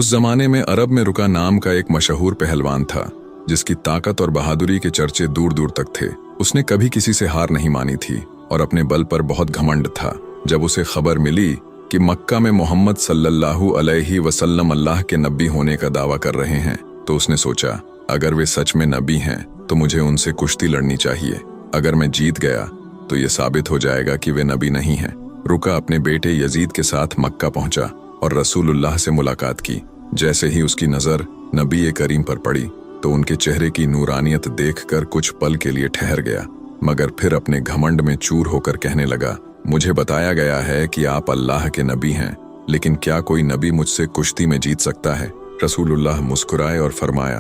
उस जमाने में अरब में रुका नाम का एक मशहूर पहलवान था, जिसकी ताकत और बहादुरी के चर्चे दूर दूर तक थे। उसने कभी किसी से हार नहीं मानी थी और अपने बल पर बहुत घमंड था। जब उसे खबर मिली कि मक्का में मोहम्मद सल्लल्लाहु अलैहि वसल्लम अल्लाह के नबी होने का दावा कर रहे हैं, तो उसने सोचा, अगर वे सच में नबी हैं तो मुझे उनसे कुश्ती लड़नी चाहिए। अगर मैं जीत गया तो ये साबित हो जाएगा कि वे नबी नहीं हैं। रुका अपने बेटे यजीद के साथ मक्का पहुंचा और रसूलुल्लाह से मुलाकात की। जैसे ही उसकी नजर नबी करीम पर पड़ी तो उनके चेहरे की नूरानियत देखकर कुछ पल के लिए ठहर गया, मगर फिर अपने घमंड में चूर होकर कहने लगा, मुझे बताया गया है कि आप अल्लाह के नबी हैं, लेकिन क्या कोई नबी मुझसे कुश्ती में जीत सकता है? रसूलुल्लाह मुस्कुराए और फरमाया,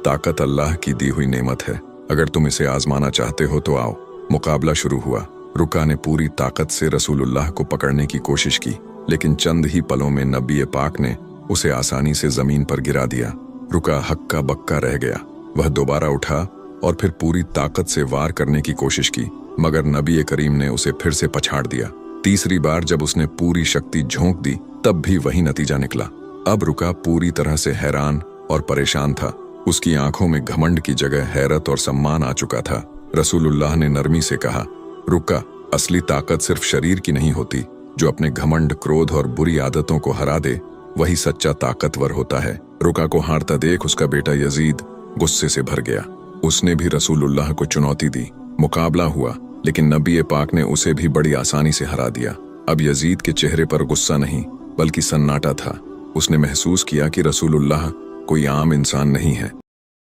ताकत अल्लाह की दी हुई नेमत है, अगर तुम इसे आजमाना चाहते हो तो आओ। मुकाबला शुरू हुआ। रुका ने पूरी ताकत से रसूलुल्लाह को पकड़ने की कोशिश की, लेकिन चंद ही पलों में नबी पाक ने उसे आसानी से जमीन पर गिरा दिया। रुका हक्का बक्का रह गया। वह दोबारा उठा और फिर पूरी ताकत से वार करने की कोशिश की, मगर नबी करीम ने उसे फिर से पछाड़ दिया। तीसरी बार जब उसने पूरी शक्ति झोंक दी, तब भी वही नतीजा निकला। अब रुका पूरी तरह से हैरान और परेशान था। उसकी आंखों में घमंड की जगह हैरत और सम्मान आ चुका था। रसूलुल्लाह ने नरमी से कहा, रुका, असली ताकत सिर्फ शरीर की नहीं होती। जो अपने घमंड, क्रोध और बुरी आदतों को हरा दे, वही सच्चा ताकतवर होता है। रुका को हारता देख उसका बेटा यजीद गुस्से से भर गया। उसने भी रसूलुल्लाह को चुनौती दी। मुकाबला हुआ, लेकिन नबी पाक ने उसे भी बड़ी आसानी से हरा दिया। अब यजीद के चेहरे पर गुस्सा नहीं, बल्कि सन्नाटा था। उसने महसूस किया कि रसूलुल्लाह कोई आम इंसान नहीं है।